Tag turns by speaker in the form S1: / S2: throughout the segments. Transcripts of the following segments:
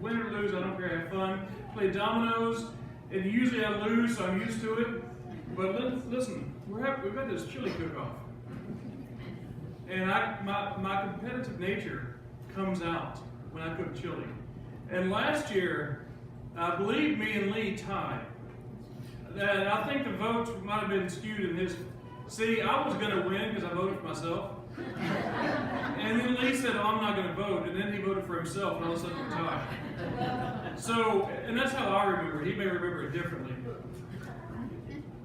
S1: win or lose, I don't care, have fun. Play dominoes, and usually I lose, so I'm used to it. But listen, we've got this chili cook-off. And my competitive nature comes out when I cook chili. And last year, I believe me and Lee tied. And I think the votes might have been skewed in his. See, I was going to win because I voted for myself. And then Lee said, oh, I'm not going to vote. And then he voted for himself, and all of a sudden we're tied. So, and that's how I remember it. He may remember it differently.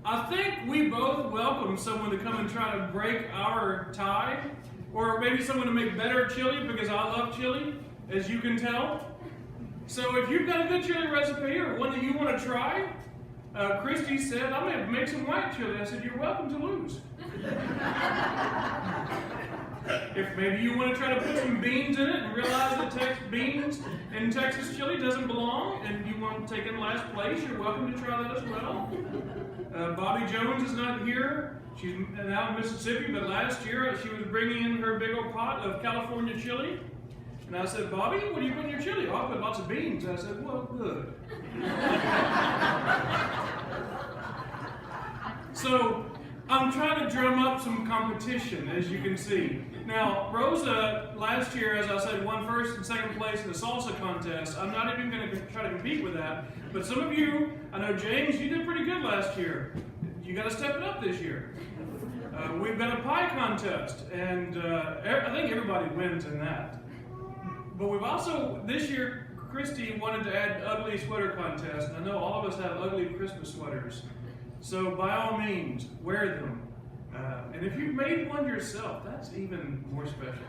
S1: I think we both welcome someone to come and try to break our tie, or maybe someone to make better chili, because I love chili, as you can tell. So if you've got a good chili recipe or one that you want to try, Christy said, I'm going to make some white chili. I said, you're welcome to lose. If maybe you want to try to put some beans in it and realize that beans in Texas chili doesn't belong, and you want to take in last place, you're welcome to try that as well. Bobby Jones is not here. She's out in Mississippi, but last year she was bringing in her big old pot of California chili. And I said, Bobby, what do you put in your chili? Oh, I put lots of beans. I said, well, good. So I'm trying to drum up some competition, as you can see. Now, Rosa, last year, as I said, won first and second place in the salsa contest. I'm not even going to try to compete with that. But some of you, I know James, you did pretty good last year. You got to step it up this year. We've got a pie contest, and I think everybody wins in that. But we've also, this year, Christy wanted to add ugly sweater contest, and I know all of us have ugly Christmas sweaters. So by all means, wear them. And if you've made one yourself, that's even more special.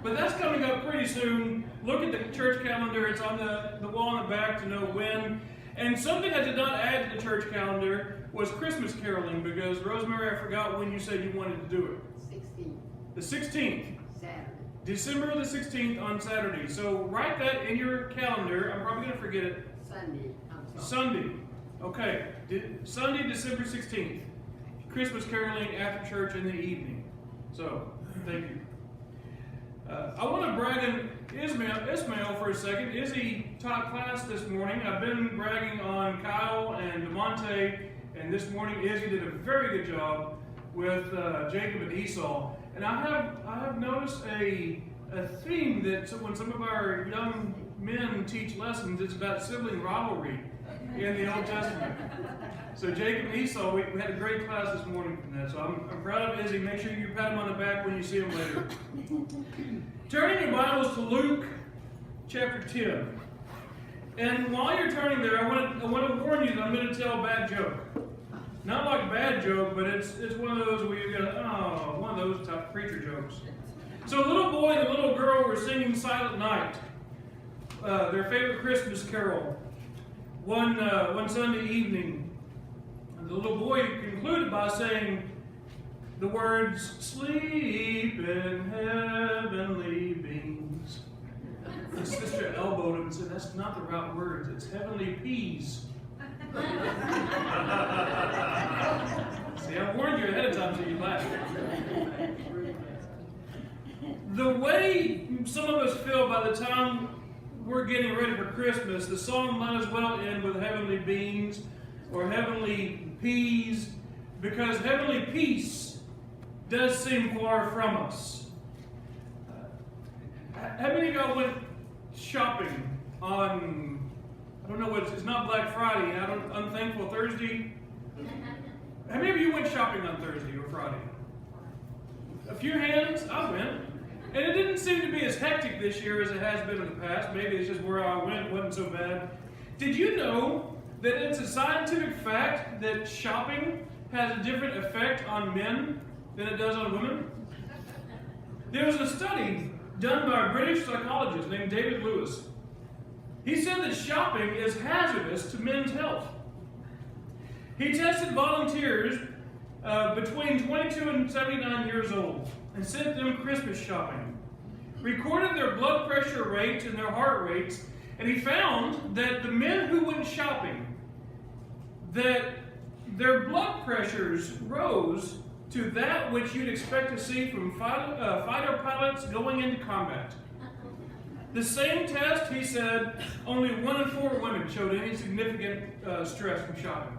S1: But that's coming up pretty soon. Look at the church calendar. It's on the wall in the back to know when. And something I did not add to the church calendar was Christmas caroling, because Rosemary, I forgot when you said you wanted to do it.
S2: 16th.
S1: The 16th.
S2: Saturday.
S1: December the 16th on Saturday. So write that in your calendar. I'm probably going to forget it.
S2: Sunday.
S1: Sunday. Okay. Sunday, December 16th. Christmas caroling after church in the evening. So, thank you. I want to brag on Ismail for a second. Izzy taught class this morning. I've been bragging on Kyle and DeMonte, and this morning Izzy did a very good job with Jacob and Esau. And I have noticed a theme that when some of our young men teach lessons, it's about sibling rivalry in the Old Testament. So Jacob and Esau, we had a great class this morning from that. So I'm proud of Izzy. Make sure you pat him on the back when you see him later. Turning your Bibles to Luke chapter 10. And while you're turning there, I want to warn you that I'm going to tell a bad joke. Not like a bad joke, but it's one of those where you go, oh, one of those type of preacher jokes. So a little boy and a little girl were singing Silent Night, their favorite Christmas carol, one Sunday evening. And the little boy concluded by saying the words, "Sleep in heavenly beings." The sister elbowed him and said, "That's not the right words. It's heavenly peas." See, I warned you ahead of time so you laughed. The way some of us feel by the time we're getting ready for Christmas, the song might as well end with heavenly beings or heavenly peas, because heavenly peace does seem far from us. How many of y'all went shopping on, I don't know what it's not Black Friday, Unthankful Thursday? How many of you went shopping on Thursday or Friday? A few hands? I went. And it didn't seem to be as hectic this year as it has been in the past. Maybe it's just where I went, it wasn't so bad. Did you know that it's a scientific fact that shopping has a different effect on men than it does on women? There was a study done by a British psychologist named David Lewis. He said that shopping is hazardous to men's health. He tested volunteers between 22 and 79 years old and sent them Christmas shopping, recorded their blood pressure rates and their heart rates, and he found that the men who went shopping, that their blood pressures rose to that which you'd expect to see from fighter pilots going into combat. The same test, he said, only 1 in 4 women showed any significant stress from shopping.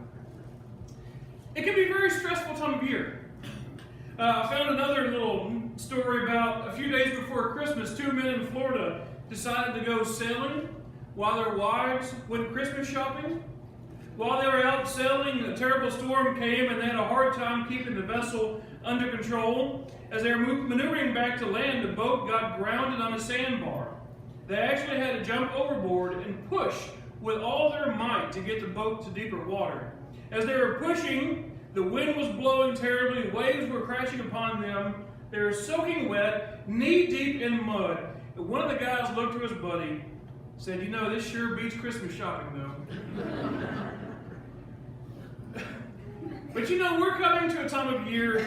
S1: It can be a very stressful time of year. I found another little story about a few days before Christmas, 2 men in Florida decided to go sailing while their wives went Christmas shopping. While they were out sailing, a terrible storm came and they had a hard time keeping the vessel under control. As they were maneuvering back to land, the boat got grounded on a sandbar. They actually had to jump overboard and push with all their might to get the boat to deeper water. As they were pushing, the wind was blowing terribly, waves were crashing upon them. They were soaking wet, knee-deep in mud. And one of the guys looked to his buddy, said, "You know, this sure beats Christmas shopping, though." But you know, we're coming to a time of year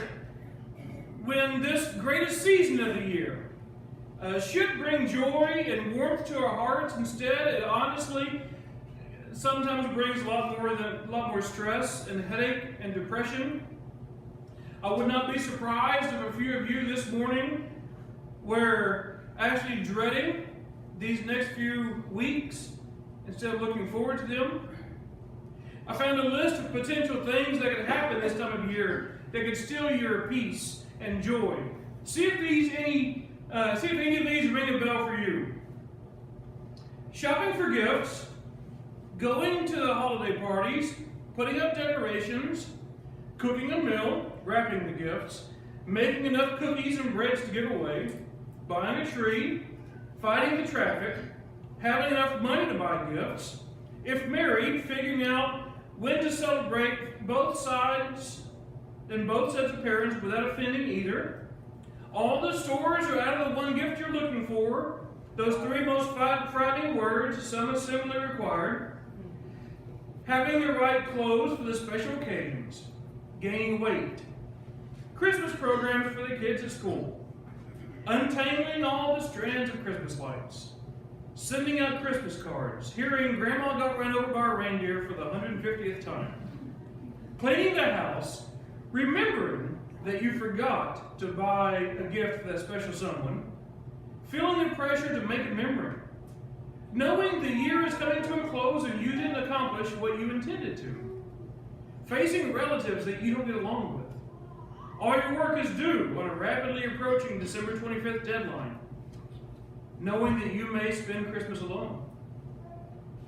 S1: when this greatest season of the year should bring joy and warmth to our hearts. Instead, it honestly sometimes brings a lot more stress and headache and depression. I would not be surprised if a few of you this morning were actually dreading these next few weeks instead of looking forward to them. I found a list of potential things that could happen this time of year that could steal your peace and joy. See if any of these ring a bell for you. Shopping for gifts, going to the holiday parties, putting up decorations, cooking a meal, wrapping the gifts, making enough cookies and breads to give away, buying a tree, fighting the traffic, having enough money to buy gifts, if married, figuring out when to celebrate both sides and both sets of parents without offending either. All the stores are out of the one gift you're looking for. Those 3 most frightening words, some assembly required. Having the right clothes for the special occasions. Gaining weight. Christmas programs for the kids at school. Untangling all the strands of Christmas lights. Sending out Christmas cards. Hearing Grandma got run over by a reindeer for the 150th time. Cleaning the house. Remembering that you forgot to buy a gift for that special someone. Feeling the pressure to make a memory. Knowing the year is coming to a close and you didn't accomplish what you intended to. Facing relatives that you don't get along with. All your work is due on a rapidly approaching December 25th deadline. Knowing that you may spend Christmas alone.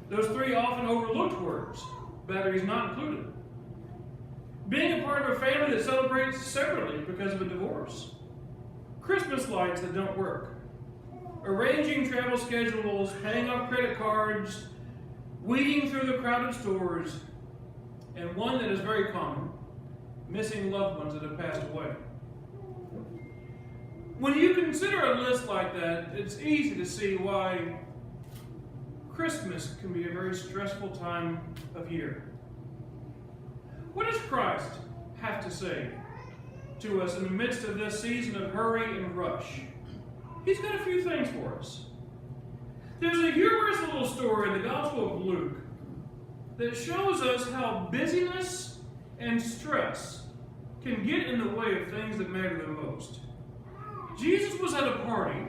S1: Those 3 often overlooked words. Batteries not included. Being a part of a family that celebrates separately because of a divorce. Christmas lights that don't work. Arranging travel schedules, paying off credit cards, weeding through the crowded stores, and one that is very common, missing loved ones that have passed away. When you consider a list like that, it's easy to see why Christmas can be a very stressful time of year. What does Christ have to say to us in the midst of this season of hurry and rush? He's got a few things for us. There's a humorous little story in the Gospel of Luke that shows us how busyness and stress can get in the way of things that matter the most. Jesus was at a party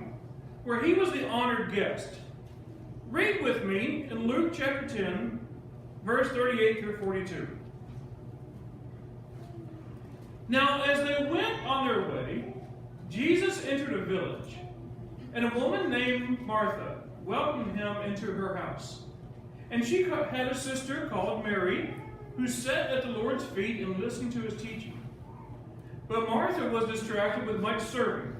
S1: where he was the honored guest. Read with me in Luke chapter 10, verse 38 through 42. Now, as they went on their way, Jesus entered a village, and a woman named Martha welcomed him into her house. And she had a sister called Mary, who sat at the Lord's feet and listened to his teaching. But Martha was distracted with much serving.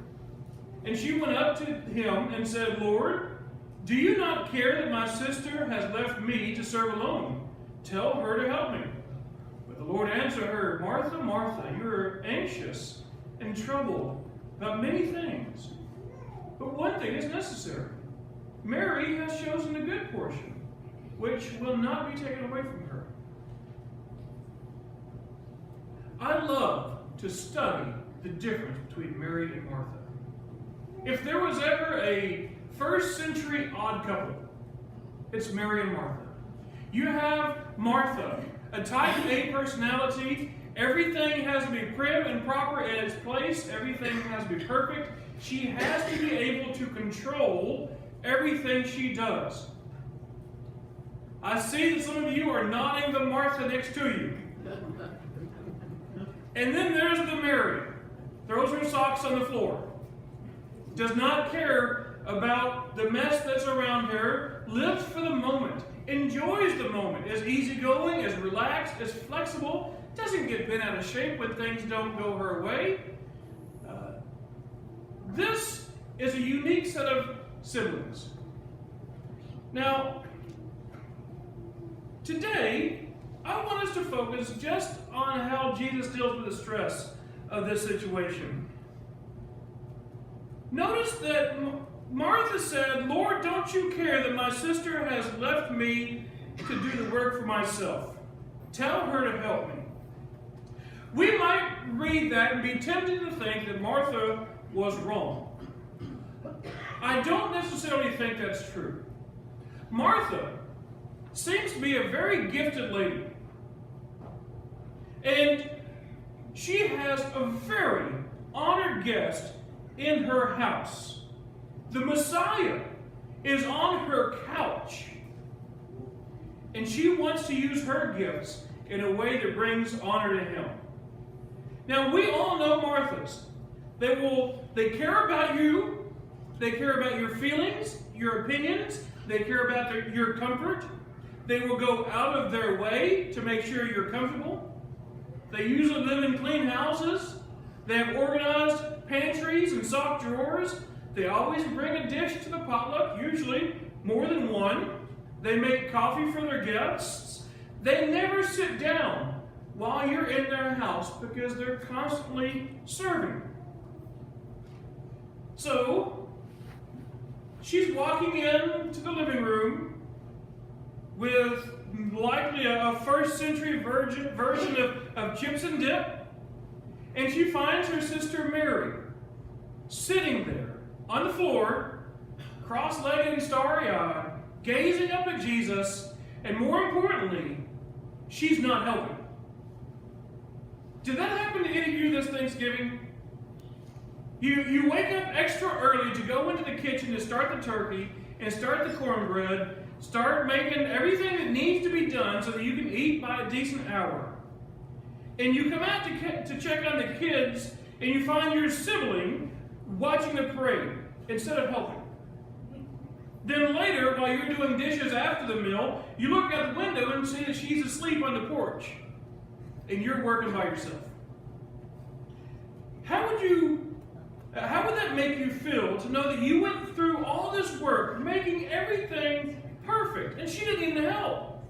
S1: And she went up to him and said, "Lord, do you not care that my sister has left me to serve alone? Tell her to help me." But the Lord answered her, "Martha, Martha, you are anxious and troubled about many things. But one thing is necessary. Mary has chosen a good portion, which will not be taken away from her." I love to study the difference between Mary and Martha. If there was ever a first century odd couple, it's Mary and Martha. You have Martha, a type A personality. Everything has to be prim and proper in its place. Everything has to be perfect. She has to be able to control everything she does. I see that some of you are nodding the Martha next to you. And then there's the Mary. Throws her socks on the floor. Does not care about the mess that's around her. Lives for the moment. Enjoys the moment. Is easygoing, is relaxed, is flexible. Doesn't get bent out of shape when things don't go her way. This is a unique set of siblings. Now, today, I want us to focus just on how Jesus deals with the stress of this situation. Notice that Martha said, "Lord, don't you care that my sister has left me to do the work for myself? Tell her to help me." We might read that and be tempted to think that Martha was wrong. I don't necessarily think that's true. Martha seems to be a very gifted lady. And she has a very honored guest in her house. The Messiah is on her couch. And she wants to use her gifts in a way that brings honor to him. Now, we all know Marthas. They care about you. They care about your feelings, your opinions. They care about your comfort. They will go out of their way to make sure you're comfortable. They usually live in clean houses. They have organized pantries and sock drawers. They always bring a dish to the potluck, usually more than one. They make coffee for their guests. They never sit down while you're in their house because they're constantly serving. So, she's walking into the living room with likely a first century version of chips and dip, and she finds her sister Mary sitting there on the floor, cross-legged and starry-eyed, gazing up at Jesus, and more importantly, she's not helping. Did that happen to any of you this Thanksgiving? You wake up extra early to go into the kitchen to start the turkey and start the cornbread, start making everything that needs to be done so that you can eat by a decent hour. And you come out to check on the kids and you find your sibling watching the parade instead of helping. Then later, while you're doing dishes after the meal, you look out the window and see that she's asleep on the porch and you're working by yourself. How would that make you feel to know that you went through all this work, making everything perfect, and she didn't even help?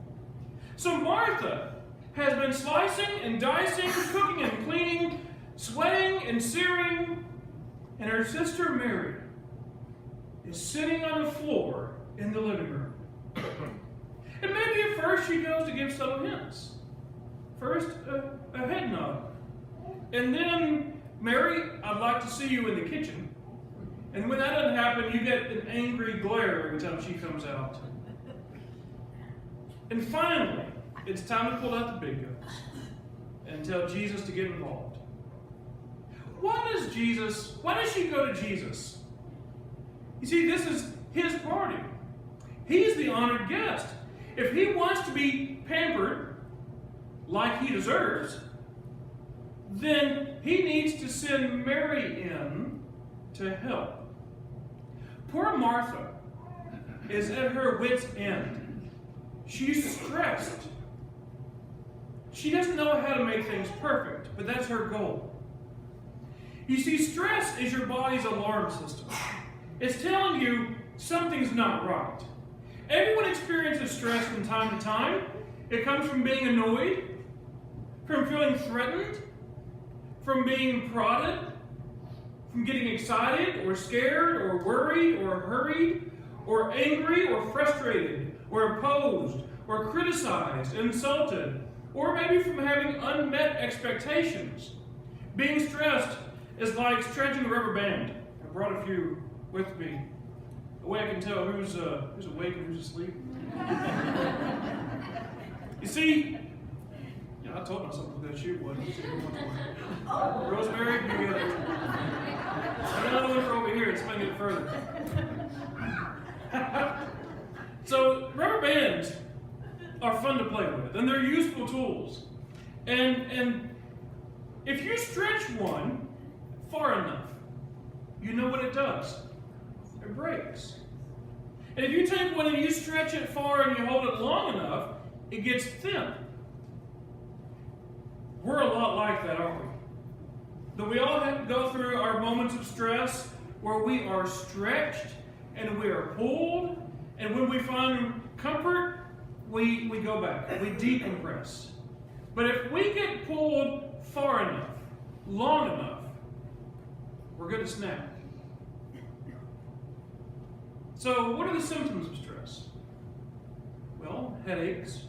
S1: So Martha has been slicing and dicing, cooking and cleaning, sweating and searing, and her sister Mary is sitting on the floor in the living room. And maybe at first she goes to give subtle hints. First, a head nod. And then, "Mary, I'd like to see you in the kitchen." And when that doesn't happen, you get an angry glare every time she comes out. And finally, it's time to pull out the big guns and tell Jesus to get involved. Why does she go to Jesus? You see, this is his party. He's the honored guest. If he wants to be pampered like he deserves, then he needs to send Mary in to help. Poor Martha is at her wit's end. She's stressed. She doesn't know how to make things perfect, but that's her goal. You see, stress is your body's alarm system. It's telling you something's not right. Everyone experiences stress from time to time. It comes from being annoyed, from feeling threatened, from being prodded, from getting excited or scared or worried or hurried or angry or frustrated or opposed or criticized, insulted, or maybe from having unmet expectations. Being stressed is like stretching a rubber band. I brought a few with me. The way I can tell who's awake and who's asleep. You see, I told myself I was going to shoot one. Rosemary, you get it. I got another one for over here. Let's make it further. So rubber bands are fun to play with, and they're useful tools. And if you stretch one far enough, you know what it does. It breaks. And if you take one and you stretch it far and you hold it long enough, it gets thin. We're a lot like that, aren't we? But we all have to go through our moments of stress where we are stretched and we are pulled, and when we find comfort, we go back, we decompress. But if we get pulled far enough, long enough, we're going to snap. So what are the symptoms of stress? Well, headaches,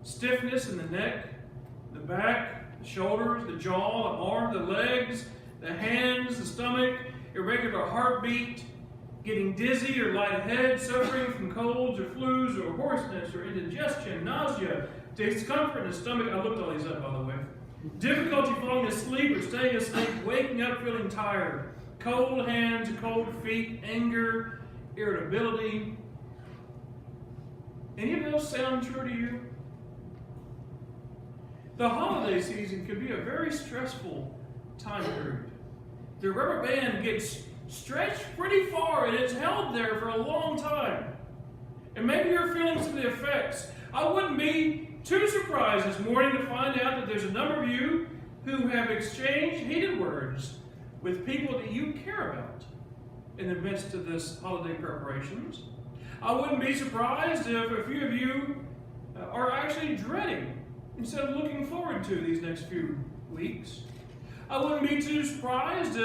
S1: stiffness in the neck, the back, the shoulders, the jaw, the arm, the legs, the hands, the stomach, irregular heartbeat, getting dizzy or lightheaded, suffering from colds or flus or hoarseness or indigestion, nausea, discomfort in the stomach. I looked all these up, by the way. Difficulty falling asleep or staying asleep, waking up feeling tired, cold hands, cold feet, anger, irritability. Any of those sound true to you? The holiday season can be a very stressful time period. The rubber band gets stretched pretty far and it's held there for a long time. And maybe you're feeling some of the effects. I wouldn't be too surprised this morning to find out that there's a number of you who have exchanged heated words with people that you care about in the midst of this holiday preparations. I wouldn't be surprised if a few of you are actually dreading instead of looking forward to these next few weeks. I wouldn't be too surprised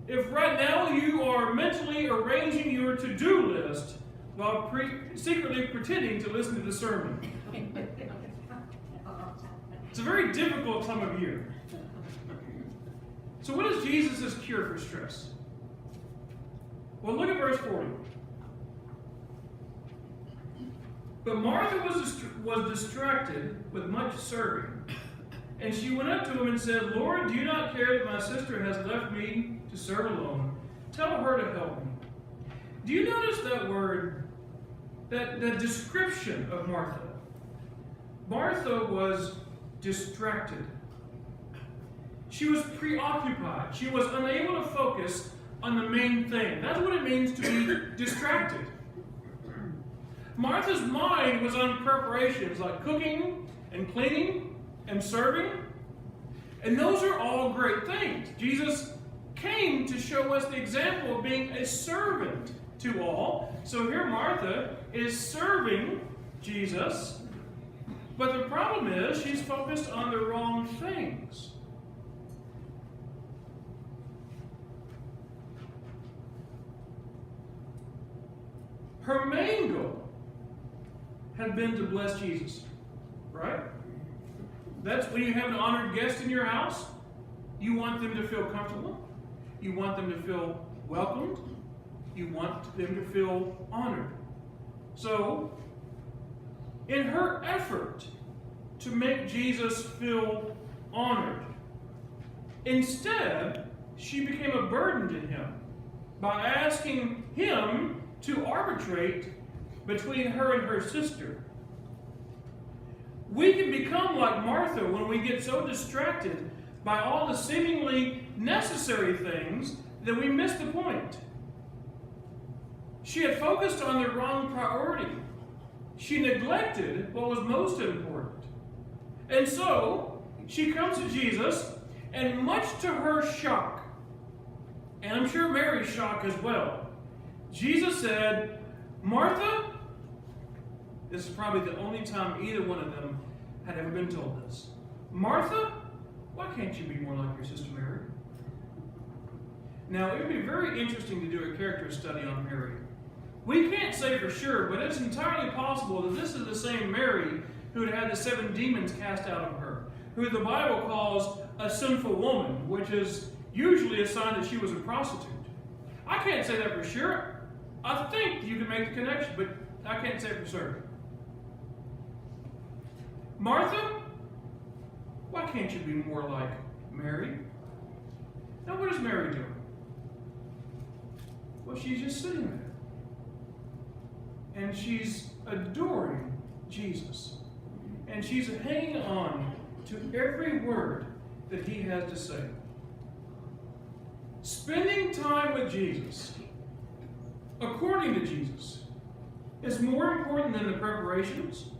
S1: if right now you are mentally arranging your to-do list while secretly pretending to listen to the sermon. It's a very difficult time of year. So what is Jesus' cure for stress? Well, look at verse 40. But Martha was distracted with much serving. And she went up to him and said, Lord, do you not care that my sister has left me to serve alone? Tell her to help me. Do you notice that word, that description of Martha? Martha was distracted. She was preoccupied. She was unable to focus on the main thing. That's what it means to be distracted. Martha's mind was on preparations like cooking and cleaning and serving. And those are all great things. Jesus came to show us the example of being a servant to all. So here Martha is serving Jesus. But the problem is she's focused on the wrong things. Her main goal had been to bless Jesus, right? That's when you have an honored guest in your house. You want them to feel comfortable. You want them to feel welcomed. You want them to feel honored. So, in her effort to make Jesus feel honored, instead, she became a burden to him by asking him to arbitrate between her and her sister. We can become like Martha when we get so distracted by all the seemingly necessary things that we miss the point. She had focused on the wrong priority. She neglected what was most important. And so, she comes to Jesus, and much to her shock, and I'm sure Mary's shock as well, Jesus said, Martha, this is probably the only time either one of them had ever been told this. Martha, why can't you be more like your sister Mary? Now, it would be very interesting to do a character study on Mary. We can't say for sure, but it's entirely possible that this is the same Mary who had had the 7 demons cast out of her, who the Bible calls a sinful woman, which is usually a sign that she was a prostitute. I can't say that for sure. I think you can make the connection, but I can't say for certain. Martha, why can't you be more like Mary? Now, what is Mary doing? Well, she's just sitting there. and she's adoring Jesus. And she's hanging on to every word that he has to say. Spending time with Jesus, according to Jesus, is more important than the preparations,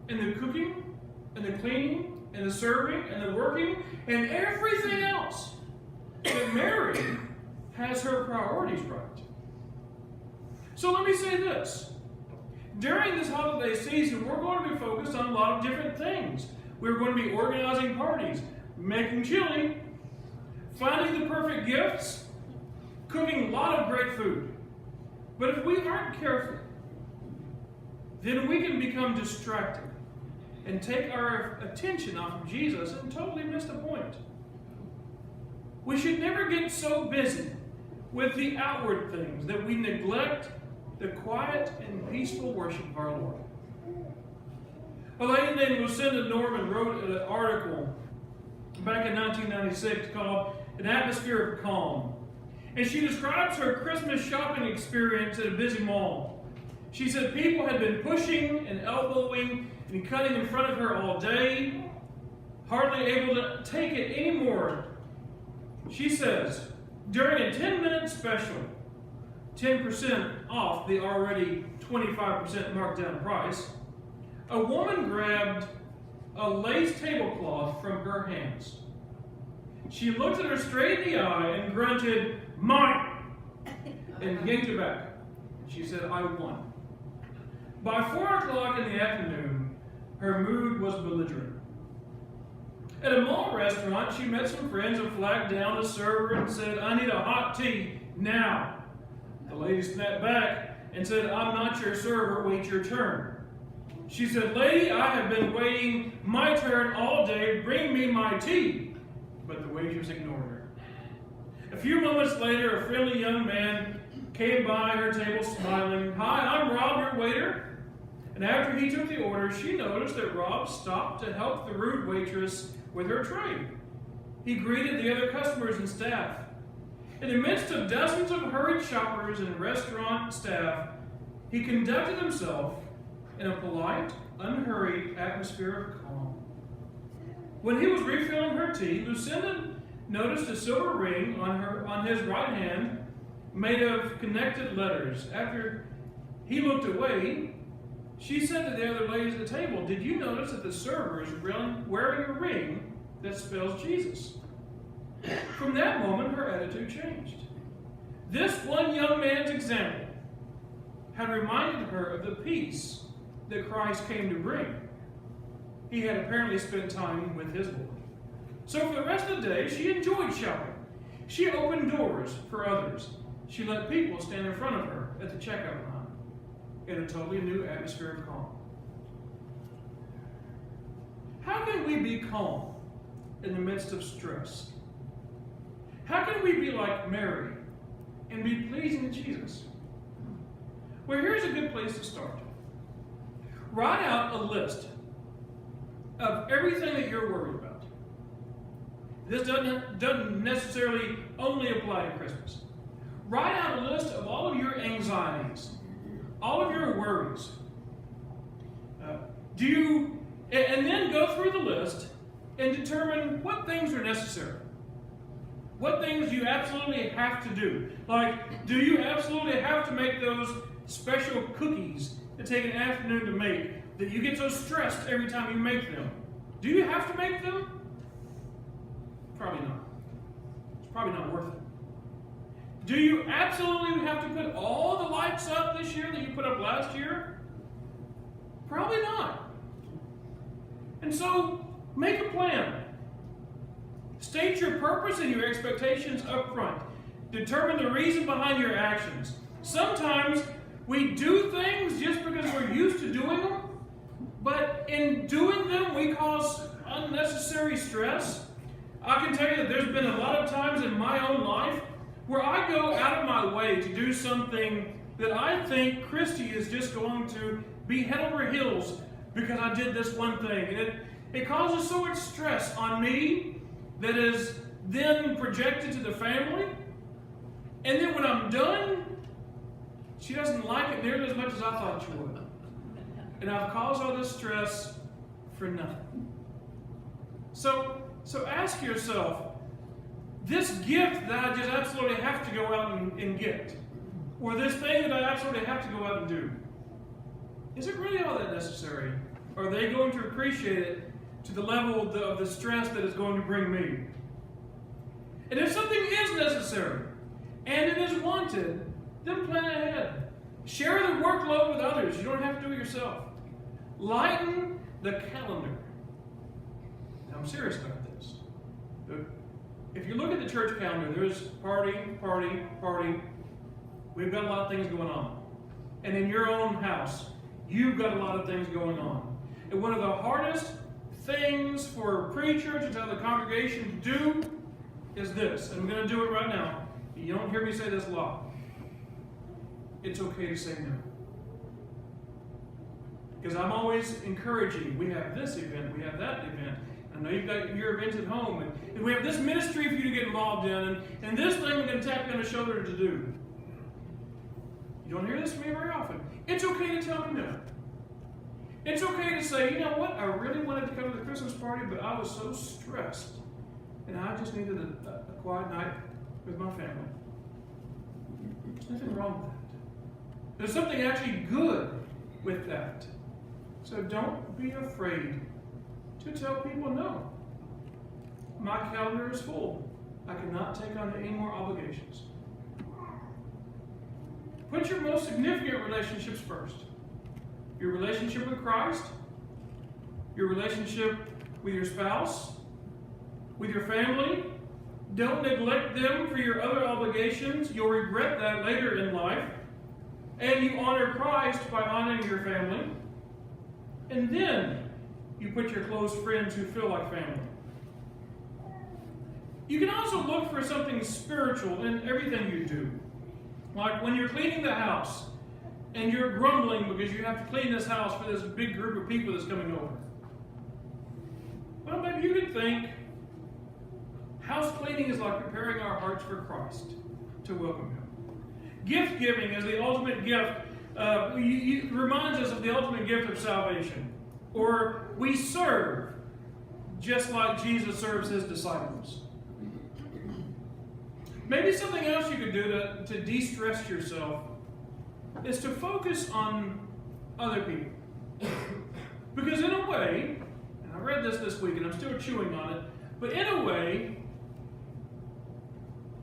S1: and the cooking, and the cleaning, and the serving, and the working, and everything else. But Mary has her priorities right. So let me say this. During this holiday season, we're going to be focused on a lot of different things. We're going to be organizing parties, making chili, finding the perfect gifts, cooking a lot of great food. But if we aren't careful, then we can become distracted and take our attention off of Jesus and totally miss the point. We should never get so busy with the outward things that we neglect the quiet and peaceful worship of our Lord. A lady named Lucinda Norman wrote an article back in 1996 called An Atmosphere of Calm. And she describes her Christmas shopping experience at a busy mall. She said people had been pushing and elbowing and cutting in front of her all day, hardly able to take it anymore. She says, during a 10-minute special, 10% off the already 25% marked down price, a woman grabbed a lace tablecloth from her hands. She looked at her straight in the eye and grunted, "Mine!" and yanked it back. She said, "I won." By 4 o'clock in the afternoon, her mood was belligerent. At a mall restaurant, she met some friends and flagged down a server and said, "I need a hot tea now." The lady snapped back and said, "I'm not your server, wait your turn." She said, "Lady, I have been waiting my turn all day, bring me my tea." But the waitress ignored her. A few moments later, a friendly young man came by her table smiling. "Hi, I'm Rob, your waiter." And after he took the order, she noticed that Rob stopped to help the rude waitress with her tray. He greeted the other customers and staff. In the midst of dozens of hurried shoppers and restaurant staff, he conducted himself in a polite, unhurried atmosphere of calm. When he was refilling her tea, Lucinda noticed a silver ring on his right hand made of connected letters. After he looked away, she said to the other ladies at the table, "Did you notice that the server is wearing a ring that spells Jesus?" From that moment, her attitude changed. This one young man's example had reminded her of the peace that Christ came to bring. He had apparently spent time with his Lord. So for the rest of the day, she enjoyed shopping. She opened doors for others. She let people stand in front of her at the checkout line in a totally new atmosphere of calm. How can we be calm in the midst of stress? How can we be like Mary and be pleasing to Jesus? Well, here's a good place to start. Write out a list of everything that you're worried about. This doesn't necessarily only apply to Christmas. Write out a list of all of your anxieties, all of your worries. And then go through the list and determine what things are necessary. What things you absolutely have to do. Like, do you absolutely have to make those special cookies that take an afternoon to make, that you get so stressed every time you make them? Do you have to make them? Probably not. It's probably not worth it. Do you absolutely have to put all the lights up this year that you put up last year? Probably not. And so, make a plan. State your purpose and your expectations up front. Determine the reason behind your actions. Sometimes we do things just because we're used to doing them, but in doing them, we cause unnecessary stress. I can tell you that there's been a lot of times in my own life where I go out of my way to do something that I think Christy is just going to be head over heels because I did this one thing. And it causes so much stress on me that is then projected to the family. And then when I'm done, She doesn't like it nearly as much as I thought she would. And I've caused all this stress for nothing. So ask yourself, this gift that I just absolutely have to go out and get, or this thing that I absolutely have to go out and do, is it really all that necessary? Are they going to appreciate it to the level of the stress that it's going to bring me? And if something is necessary, and it is wanted, then plan ahead. Share the workload with others. You don't have to do it yourself. Lighten the calendar. Now, I'm serious about this. If you look at the church calendar, there's party, party, party. We've got a lot of things going on. And in your own house, you've got a lot of things going on. And one of the hardest things for a preacher to tell the congregation to do is this. And I'm going to do it right now. You don't hear me say this a lot. It's okay to say no. Because I'm always encouraging. We have this event, we have that event. I know you've got your events at home, and we have this ministry for you to get involved in, and this thing we're going to tap you on the shoulder to do. You don't hear this from me very often. It's okay to tell me no. It's okay to say, you know what, I really wanted to come to the Christmas party, but I was so stressed, and I just needed a quiet night with my family. There's nothing wrong with that. There's something actually good with that. So don't be afraid to tell people no. My calendar is full. I cannot take on any more obligations. Put your most significant relationships first. Your relationship with Christ, your relationship with your spouse, with your family. Don't neglect them for your other obligations. You'll regret that later in life. And you honor Christ by honoring your family. And then you put your close friends who feel like family. You can also look for something spiritual in everything you do. Like when you're cleaning the house and you're grumbling because you have to clean this house for this big group of people that's coming over. Well, maybe you could think house cleaning is like preparing our hearts for Christ to welcome Him. Gift giving is the ultimate gift. Reminds us of the ultimate gift of salvation. Or we serve just like Jesus serves His disciples. Maybe something else you could do to de-stress yourself is to focus on other people. Because in a way, and I read this week and I'm still chewing on it, but in a way,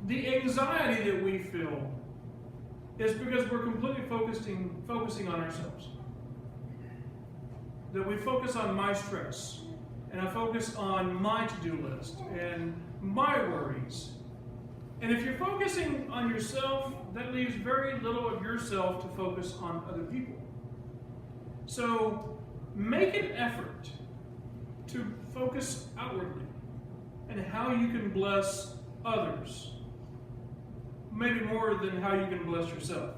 S1: the anxiety that we feel is because we're completely focusing on ourselves. That we focus on my stress, and I focus on my to-do list, and my worries. And if you're focusing on yourself, that leaves very little of yourself to focus on other people. So make an effort to focus outwardly and how you can bless others. Maybe more than how you can bless yourself.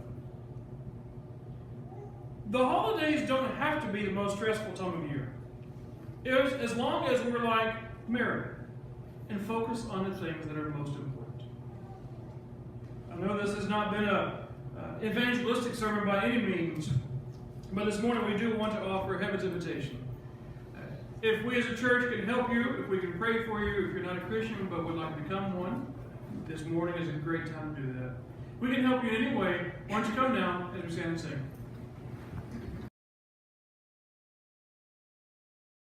S1: The holidays don't have to be the most stressful time of year. As long as we're like Mary and focus on the things that are most important. I know this has not been an evangelistic sermon by any means, but this morning we do want to offer heaven's invitation. If we as a church can help you, if we can pray for you, if you're not a Christian but would like to become one, this morning is a great time to do that. We can help you in any way. Why don't you come down as we stand and sing.